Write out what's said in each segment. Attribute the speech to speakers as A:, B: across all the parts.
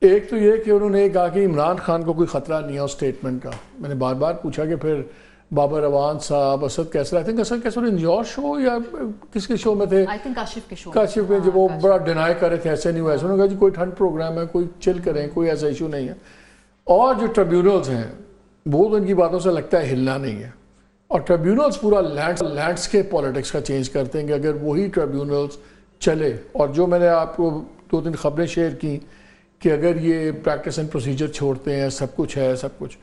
A: ایک تو یہ کہ انہوں نے کہا کہ عمران خان کو کوئی خطرہ نہیں ہے اس اسٹیٹمنٹ کا. میں نے بار بار پوچھا کہ پھر بابر روان صاحب، اسد کیسر، آئی تھنک اسد کیسر ان یور شو یا کس کے شو میں تھے؟
B: آئی تھنک کاشف کے شو،
A: کاشف میں، جب وہ بڑا ڈینائی کر رہے تھے ایسے نہیں ہوا ایسے. انہوں نے کہا جی کوئی ٹھنڈ پروگرام ہے، کوئی چل کریں، کوئی ایسا ایشو نہیں ہے. اور جو ٹریبیونلز ہیں وہ تو ان کی باتوں سے لگتا ہے ہلنا نہیں ہے. اور ٹریبیونلز پورا لینڈسکیپ پالیٹکس کا چینج کرتے ہیں کہ اگر وہی ٹریبیونلز چلے. اور جو میں نے آپ کو 2-3 خبریں شیئر کی کہ اگر یہ پریکٹس اینڈ پروسیجر چھوڑتے ہیں، سب کچھ ہے، سب کچھ،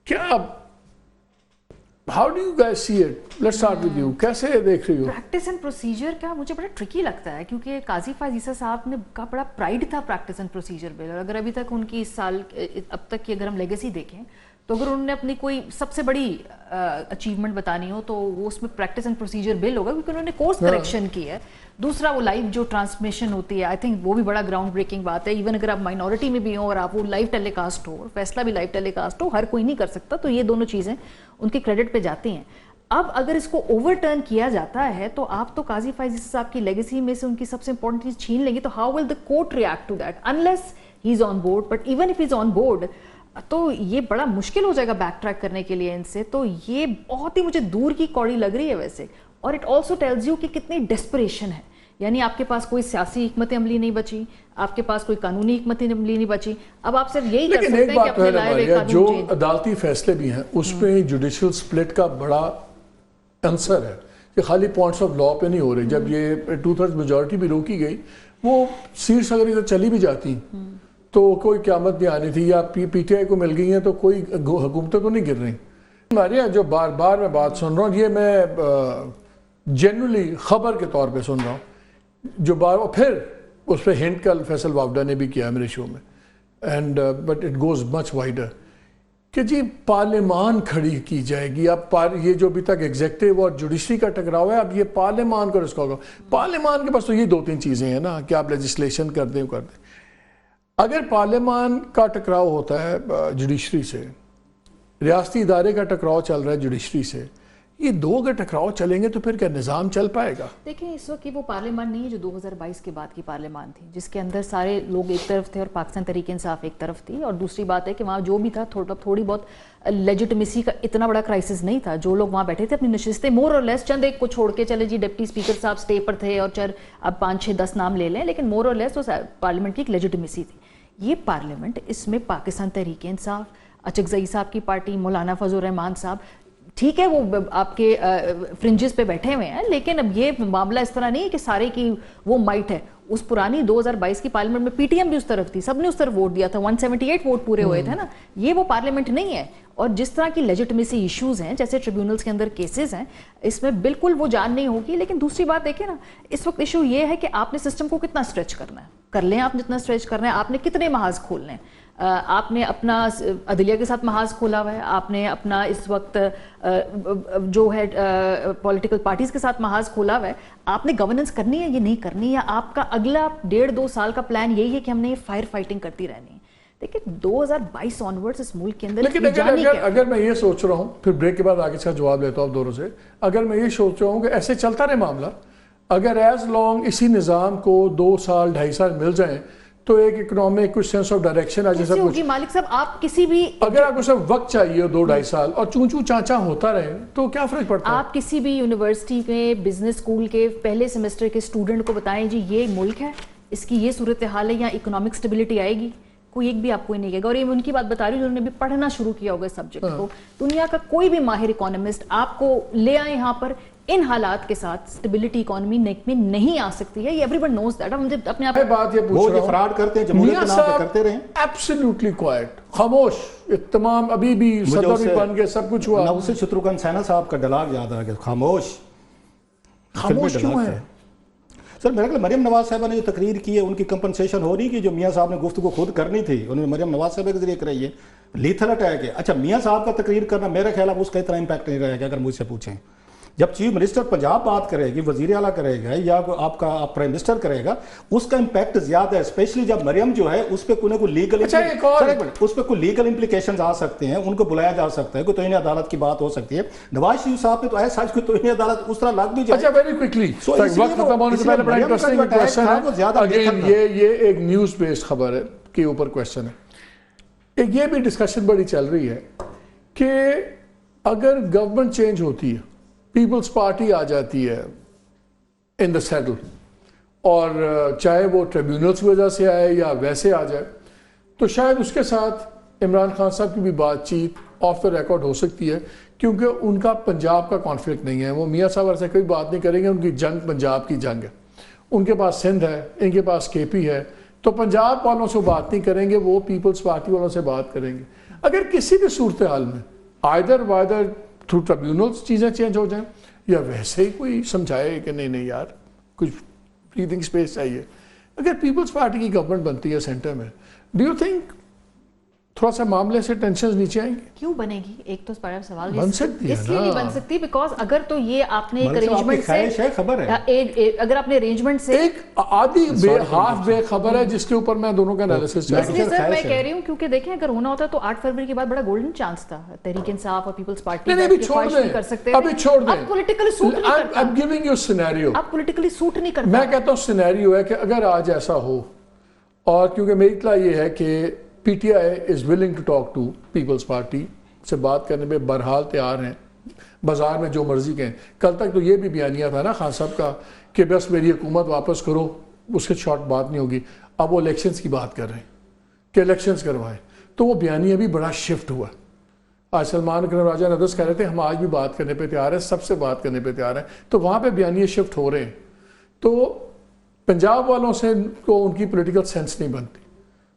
A: کیا how do you guys see it? Let's start with you. کیسے دیکھ رہی ہو
B: پریکٹس اینڈ پروسیجر کا؟ مجھے بڑا ٹرکی لگتا ہے کیونکہ قاضی فائز عیسیٰ صاحب نے کا بڑا پرائڈ تھا پریکٹس اینڈ پروسیجر بل. اور اگر ابھی تک ان کی اس سال اب تک کی اگر ہم لیگیسی دیکھیں تو اگر انہوں نے اپنی کوئی سب سے بڑی اچیومنٹ بتانی ہو تو وہ اس میں پریکٹس اینڈ پروسیجر بل ہوگا، کیونکہ انہوں نے کورس کریکشن کی ہے. دوسرا وہ لائیو جو ٹرانسمیشن ہوتی ہے، آئی تھنک وہ بھی بڑا گراؤنڈ بریکنگ بات ہے. ایون اگر آپ مائنورٹی میں بھی ہوں اور آپ وہ لائیو ٹیلی کاسٹ ہو، فیصلہ بھی لائیو ٹیلی کاسٹ ہو، ہر کوئی نہیں کر سکتا. تو یہ دونوں چیزیں ان کے کریڈٹ پہ جاتی ہیں. اب اگر اس کو اوور ٹرن کیا جاتا ہے تو آپ تو قاضی فائز عیسیٰ صاحب کی لیگیسی میں سے ان کی سب سے امپورٹنٹ چیز چھین لیں گے. تو how will the court react to that unless he is on board. But even if he is on board تو یہ بڑا مشکل ہو جائے گا بیک ٹریک کرنے کے لیے ان سے. تو یہ بہت ہی مجھے دور کی کوڑی لگ رہی ہے ویسے. اور اٹ آلسو ٹیلز یو کہ کتنی ڈیسپریشن ہے. یعنی آپ کے پاس کوئی سیاسی حکمت عملی نہیں بچی، آپ کے پاس کوئی قانونی حکمت عملی نہیں بچی. اب آپ صرف یہی کر سکتے ہیں کہ اپنے لائے ہوئے قانون
A: جو عدالتی فیصلے بھی ہیں اس پہ جوڈیشل سپلٹ کا بڑا عنصر ہے کہ خالی پوائنٹس آف لا پہ نہیں ہو رہے. جب یہ 2/3 میجورٹی بھی روکی گئی، وہ سیٹس اگر ادھر چلی بھی جاتی تو کوئی قیامت بھی آنی تھی. یا پی ٹی آئی کو مل گئی ہیں تو کوئی حکومتیں تو نہیں گر رہی. ہمارے یہاں جو بار بار میں بات سن رہا ہوں، یہ میں جنرلی خبر کے طور پہ سن رہا ہوں، جو بار پھر اس پہ ہنٹ کل فیصل وابڈا نے بھی کیا میرے شو میں، and but it goes much wider, کہ جی پارلیمان کھڑی کی جائے گی. اب یہ جو ابھی تک ایگزیکٹو اور جوڈیشری کا ٹکراؤ ہے، اب یہ پارلیمان کو رسکا ہوگا. پارلیمان کے پاس تو یہ 2-3 چیزیں ہیں نا کہ آپ لیجسلیشن کر دیں کر دیں. اگر پارلیمان کا ٹکراؤ ہوتا ہے جوڈیشری سے، ریاستی ادارے کا ٹکراؤ چل رہا ہے جوڈیشری سے، یہ دو اگر ٹکراؤ چلیں گے تو پھر کیا نظام چل پائے گا؟
B: دیکھیں اس وقت وہ پارلیمان نہیں ہے جو 2022 کے بعد کی پارلیمان تھی، جس کے اندر سارے لوگ ایک طرف تھے اور پاکستان تحریک انصاف ایک طرف تھی. اور دوسری بات ہے کہ وہاں جو بھی تھا تھوڑی بہت لیجٹمیسی کا اتنا بڑا کرائسس نہیں تھا. جو لوگ وہاں بیٹھے تھے اپنی نشستیں مور اور لیس، چند ایک کو چھوڑ کے چلے جی ڈپٹی اسپیکر صاحب سٹے پر تھے اور اب 5-6-10 نام لے لیں، لیکن مور اور لیس وہ پارلیمنٹ کی ایک لیجٹمیسی تھی. یہ پارلیمنٹ، اس میں پاکستان تحریک انصاف، اچکزئی صاحب کی پارٹی، مولانا فضل الرحمان صاحب، ٹھیک ہے وہ آپ کے فرنجز پہ بیٹھے ہوئے ہیں، لیکن اب یہ معاملہ اس طرح نہیں ہے کہ سارے کی وہ مائٹ ہے. اس پرانی 2022 کی پارلیمنٹ میں پی ٹی ایم بھی اس طرف تھی، سب نے اس طرف ووٹ دیا تھا، 178 ووٹ پورے ہوئے تھے نا. یہ وہ پارلیمنٹ نہیں ہے. اور جس طرح کی لیجٹمیسی ایشوز ہیں، جیسے ٹریبیونلز کے اندر کیسز ہیں، اس میں بالکل وہ جان نہیں ہوگی. لیکن دوسری بات دیکھیں نا، اس وقت ایشو یہ ہے کہ آپ نے سسٹم کو کتنا اسٹریچ کرنا ہے. کر لیں آپ جتنا اسٹریچ کرنا ہے. آپ نے کتنے محاذ کھولنے ہیں. آپ نے اپنا عدلیہ کے ساتھ محاذ کھولا ہوا ہے، آپ نے اپنا اس وقت جو ہے پولیٹیکل پارٹیز کے ساتھ محاذ کھولا ہوا ہے. آپ نے گورننس کرنی ہے، یہ نہیں کرنی ہے. آپ کا اگلا 1.5-2 سال کا پلان یہی ہے کہ ہم نے یہ فائر فائٹنگ کرتی رہنی ہے. دیکھیں 2022 آنورڈز اس ملک کے اندر،
A: لیکن اگر میں یہ سوچ رہا ہوں، پھر بریک کے بعد آگے اس کا جواب لیتا ہوں دوروں سے، اگر میں یہ سوچ رہا ہوں کہ ایسے چلتا رہے معاملہ، اگر ایز لانگ اسی نظام کو 2 سال 2.5 سال مل جائیں تو ایک اکنامک کچھ سینس آف ڈائریکشن آ جیسا کچھ.
B: مالک صاحب آپ کسی بھی،
A: اگر آپ کو صرف وقت چاہیے 2-2.5 سال اور چون چانچا ہوتا رہے تو کیا فرق پڑتا ہے؟
B: آپ کسی بھی یونیورسٹی کے بزنس اسکول کے پہلے سیمسٹر کے اسٹوڈنٹ کو بتائیں جی یہ ملک ہے، اس کی یہ صورتحال ہے، یہاں اکنامک اسٹیبلٹی آئے گی، کوئی ایک بھی آپ کو نہیں کہے گا. اور یہ میں ان کی بات بتا رہی ہوں جنہوں نے بھی پڑھنا شروع کیا ہوگا سبجیکٹ کو. دنیا کا کوئی بھی ماہر اکانومسٹ آپ کو لے آئے یہاں پر، ان حالات کے ساتھ اسٹیبلٹی اکانومی میں نہیں آ سکتی ہے. یہ ایوری ون نوز دیٹ. مجھے اپنے آپ
A: بات یہ پوچھ رہا ہوں،
C: فراڈ کرتے ہیں جمہوریت کے نام پہ کرتے رہے،
A: ایبسلیوٹلی کوائٹ، خاموش. تمام ابھی بھی صدر بھی بن گئے، سب کچھ ہوا.
C: نوسط شتروگھن سینہ صاحب کا ڈائلاگ یاد آ گیا، خاموش.
A: خاموش کیوں ہے؟
C: سر میرے خیال مریم نواز صاحبہ نے جو تقریر کی ہے ان کی کمپنسیشن ہو رہی کہ جو میاں صاحب نے گفتگو خود کرنی تھی، انہوں نے مریم نواز صاحبہ کے ذریعے کرائی ہے. لیتھل اٹیک ہے. اچھا میاں صاحب کا تقریر کرنا میرے خیال اب اس کا اتنا امپیکٹ نہیں رہے گا. اگر مجھ سے پوچھیں جب چیف منسٹر پنجاب بات کرے گی، وزیر اعلیٰ کرے گا یا آپ کا پرائم منسٹر کرے گا، اس کا امپیکٹ زیادہ ہے. اسپیشلی جب مریم جو ہے اس پہ کوئی لیگل اس پہ کوئی لیگل امپلیکیشنز آ سکتے ہیں، ان کو بلایا جا سکتا ہے، کوئی توہین عدالت کی بات ہو سکتی ہے. نواز شریف صاحب نے تو ایسا کوئی توہین عدالت اس طرح لگ بھی جائے.
A: اچھا ویری کوئکلی وقت ختم ہونے سے پہلے بڑا انٹرسٹنگ کویسچن ہے. اگین یہ ایک نیوز بیسڈ خبر ہے. کے اوپر کویشچن ہے. ایک یہ بھی ڈسکشن بڑی چل رہی ہے کہ اگر گورنمنٹ چینج ہوتی ہے, پیپلز پارٹی آ جاتی ہے ان دا سیٹل, اور چاہے وہ ٹریبیونلز کی وجہ سے آئے یا ویسے آ جائے, تو شاید اس کے ساتھ عمران خان صاحب کی بھی بات چیت آف دا ریکارڈ ہو سکتی ہے, کیونکہ ان کا پنجاب کا کانفلکٹ نہیں ہے. وہ میاں صاحب سے کوئی بات نہیں کریں گے, ان کی جنگ پنجاب کی جنگ ہے. ان کے پاس سندھ ہے, ان کے پاس کے پی ہے, تو پنجاب والوں سے بات نہیں کریں گے, وہ پیپلز پارٹی والوں سے بات کریں گے. اگر کسی بھی صورتحال میں آئدر تھرو ٹریبیونلز چیزیں چینج ہو جائیں, یا ویسے ہی کوئی سمجھائے کہ نہیں یار کچھ بریدنگ اسپیس چاہیے, اگر پیپلز پارٹی کی گورنمنٹ بنتی ہے سینٹر میں, ڈو یو تھنک تھوڑا سا معاملے سے ٹینشنز نیچے آئیں گے؟
B: کیوں بنے گی؟ ایک تو سوال
A: بن سکتی ہے
B: اس لیے نہیں بن سکتی بیکاز اگر تو یہ آپ نے ایک ارینجمنٹ سے, اگر آپ نے ارینجمنٹ سے
A: ایک آدھی ہاف بے خبر ہے جس کے اوپر میں دونوں کا انالیسس چاہتا ہوں.
B: اس لیے سر میں کہہ رہی ہوں کیونکہ دیکھیں اگر ہونا ہوتا تو 8 فروری کے بعد بڑا گولڈن چانس تھا تحریک انصاف اور پیپلز پارٹی کر سکتے ہیں.
A: ابھی چھوڑ دیں,
B: آپ پولیٹیکلی سوٹ نہیں کرتا,
A: I'm giving you a scenario.
B: آپ پولیٹیکلی سوٹ نہیں کرتا.
A: میں کہتا ہوں سینیریو ہے کہ اگر آج ایسا ہو, اور کیونکہ میری اطلاع یہ ہے کہ P T I is willing to talk to Peoples Party, سے بات کرنے پہ بہرحال تیار ہیں, بازار میں جو مرضی کہیں. کل تک تو یہ بھی بیانیہ تھا نا خان صاحب کا کہ بس میری حکومت واپس کرو, اس کے شارٹ بات نہیں ہوگی. اب وہ الیکشنز کی بات کر رہے ہیں کہ الیکشنز کروائیں, تو وہ بیانیہ بھی بڑا شفٹ ہوا. آج سلمان اکرم راجہ ندرس کہہ رہے تھے ہم آج بھی بات کرنے پہ تیار ہیں, سب سے بات کرنے پہ تیار ہیں, تو وہاں پہ بیانیہ شفٹ ہو رہے ہیں. تو پنجاب والوں سے کو ان کی پولیٹیکل سینس نہیں بنتی,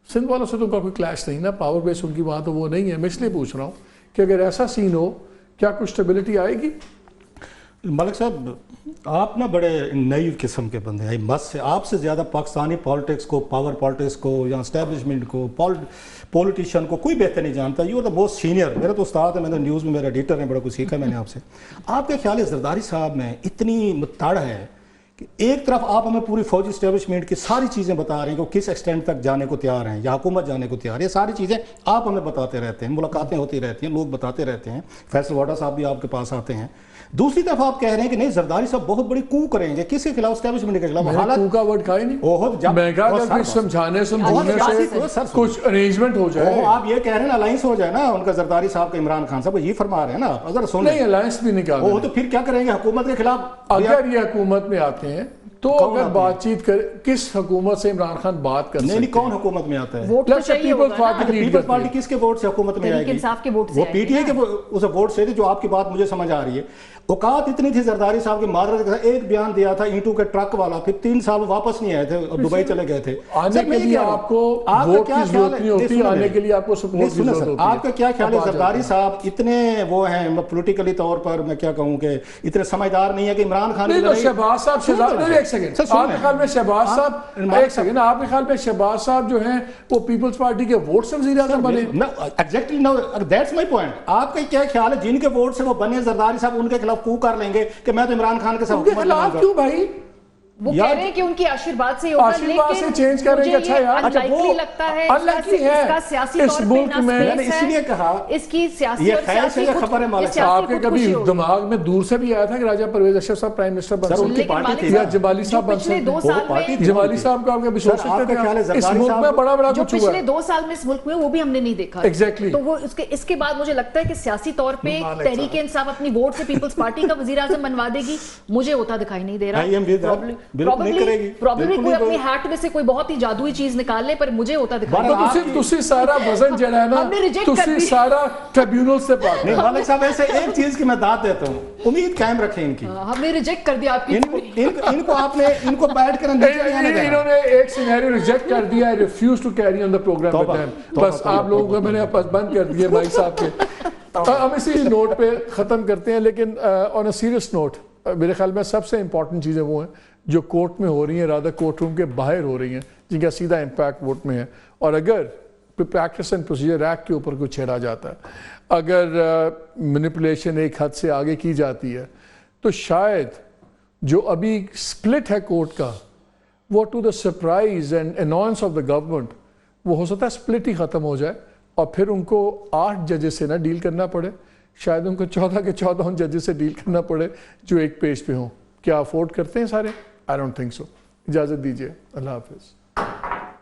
A: سندھ والوں سے تو ان کا کوئی کلیش نہیں نا, پاور بیس ان کی وہاں تو وہ نہیں ہے. میں اس لیے پوچھ رہا ہوں کہ اگر ایسا سین ہو کیا کچھ اسٹیبلٹی آئے گی؟
C: ملک صاحب آپ نا بڑے نئی قسم کے بندے ہیں, بس سے آپ سے زیادہ پاکستانی پالیٹکس کو, پاور پالیٹکس کو یا اسٹیبلشمنٹ کو, پولیٹیشین کو کوئی بہتر نہیں جانتا. You are the most senior, میرا تو استاد ہے, میں نے نیوز میں میرا ایڈیٹر ہے, بڑا کچھ سیکھا میں نے آپ سے. آپ کے خیال ہے زرداری صاحب میں اتنی متاڑ ہے کہ ایک طرف آپ ہمیں پوری فوجی اسٹیبلشمنٹ کی ساری چیزیں بتا رہے ہیں کہ وہ کس ایکسٹینٹ تک جانے کو تیار ہیں یا حکومت جانے کو تیار ہے, یہ ساری چیزیں آپ ہمیں بتاتے رہتے ہیں, ملاقاتیں ہوتی رہتی ہیں, لوگ بتاتے رہتے ہیں, فیصل واڈا صاحب بھی آپ کے پاس آتے ہیں. دوسری طرف آپ کہہ رہے ہیں کہ نہیں زرداری صاحب بہت بڑی کو کریں گے, کس کے خلاف؟ اسٹیبلشمنٹ کے خلاف.
A: حالت کو کا ورڈ کہا ہی نہیں, میں کہا اگر کچھ سمجھانے سے کچھ ارینجمنٹ ہو جائے.
C: آپ یہ کہہ رہے ہیں الائنس ہو جائے نا ان کا, زرداری صاحب کا عمران خان صاحب یہ فرما رہے ہیں نا, اگر سن
A: نہیں الائنس بھی نہیں کہا,
C: تو پھر کیا کریں گے حکومت کے خلاف؟
A: اگر یہ حکومت میں آتے ہیں تو اگر بات چیت کر, کس حکومت سے عمران خان بات کر سکتے ہیں؟
C: نہیں کون حکومت میں آتا ہے؟
B: ووٹ تو چاہیے ہوگا نا.
C: پیپلز پارٹی کس کے ووٹ سے حکومت میں آئے گی؟
B: انصاف کے ووٹ سے,
C: وہ پی ٹی آئی کے اس ووٹ سے. جو آپ کی بات مجھے سمجھ آ رہی ہے, اوقات اتنی تھی زرداری صاحب کی معذرت کے ساتھ, ایک بیان دیا تھا اینٹو کے ٹرک والا, پھر 3 سال واپس نہیں آئے تھے اور دبئی چلے گئے تھے.
A: آنے کے لیے آپ کو ووٹ کی ضرورت نہیں ہوتی, آنے کے لیے آپ کو سپورٹ کی ضرورت ہوتی ہے.
C: آپ کا کیا خیال ہے زرداری صاحب اتنے وہ ہیں پولیٹیکلی طور پر, میں کیا کہوں کہ اتنے سمجھدار نہیں ہے کہ عمران خان
A: شہباز صاحب ایک سیکنڈ, آپ کے خیال میں شہباز صاحب ایک سیکنڈ آپ کے خیال میں شہباز صاحب جو ہیں وہ پیپلز پارٹی کے ووٹ سے وزیر اعظم بنے؟
C: Exactly no, that's my point. آپ کا کیا خیال ہے جن کے ووٹ سے وہ بنے زرداری صاحب ان کے خلاف کو کر لیں گے کہ میں تو عمران خان کے ساتھ
A: ان کے خلاف کیوں بھائی؟
B: وہ کہہ رہے ہیں کہ ان کی آشیرواد سے ہوگا,
A: لیکن چینج کر رہے ہیں. اچھا یار
B: انلائکلی لگتا ہے اس کا سیاسی طور پہ
C: میں نے اس لیے کہا
B: اس کی سیاسی اور سیاسی
C: خبر ہے مالک صاحب.
A: آپ کے کبھی دماغ میں دور سے بھی آیا تھا کہ راجہ پرویز اشرف صاحب پرائم منسٹر بن سکتے ہیں یا جمالی صاحب بن سکتے ہیں؟ جمالی صاحب کا آپ کبھی سوچ سکتے ہیں اس ملک میں بڑا بڑا کچھ ہوا ہے؟
B: پچھلے 2 سال میں اس ملک میں وہ بھی ہم نے نہیں دیکھا.
A: ایگزیکٹلی.
B: تو وہ اس کے بعد مجھے لگتا ہے کہ سیاسی طور پہ تحریک انصاف اپنی ووٹ سے پیپلز پارٹی کا وزیر اعظم بنوا دے گی, مجھے ہوتا دکھائی نہیں دے رہا. پروبیبلی کوئی اپنی ہیٹ میں سے کوئی بہت ہی جادوئی چیز نکال لے, پر مجھے ہوتا دکھائی.
A: تسی سارا وزن جڑا ہے نا, تسی سارا ٹریبیونل سے بات
C: نہیں. مالک صاحب ایسے ایک چیز کی میں داد دیتا ہوں, امید قائم رکھیں ان کی.
B: ہم نے ریجیکٹ کر دیا آپ کی,
C: ان کو آپ نے ان کو بیٹھ کر
A: انہوں نے ایک سینیریو ریجیکٹ کر دیا, I refuse to carry on the program with them. بس آپ لوگوں کو میں نے بند کر دیے بھائی صاحب کے. ہم اسی نوٹ پہ ختم کرتے ہیں, لیکن on a serious note میرے خیال میں سب سے امپورٹنٹ چیزیں وہ ہیں جو کورٹ میں ہو رہی ہیں, رادہ کورٹ روم کے باہر ہو رہی ہیں, جن کا سیدھا امپیکٹ ووٹ میں ہے. اور اگر پریکٹس اینڈ پروسیجر ایکٹ کے اوپر کچھ چھیڑا جاتا ہے, اگر مینیپولیشن ایک حد سے آگے کی جاتی ہے, تو شاید جو ابھی سپلٹ ہے کورٹ کا, وہ to the surprise and annoyance of the government, وہ ہو سکتا ہے سپلٹ ہی ختم ہو جائے اور پھر ان کو 8 ججز سے نہ ڈیل کرنا پڑے, شاید ان کو 14 کے 14 ان ججز سے ڈیل کرنا پڑے جو ایک پیج پہ ہوں. کیا افورڈ کرتے ہیں سارے؟ I don't think so. اجازت دیجیے, اللہ حافظ.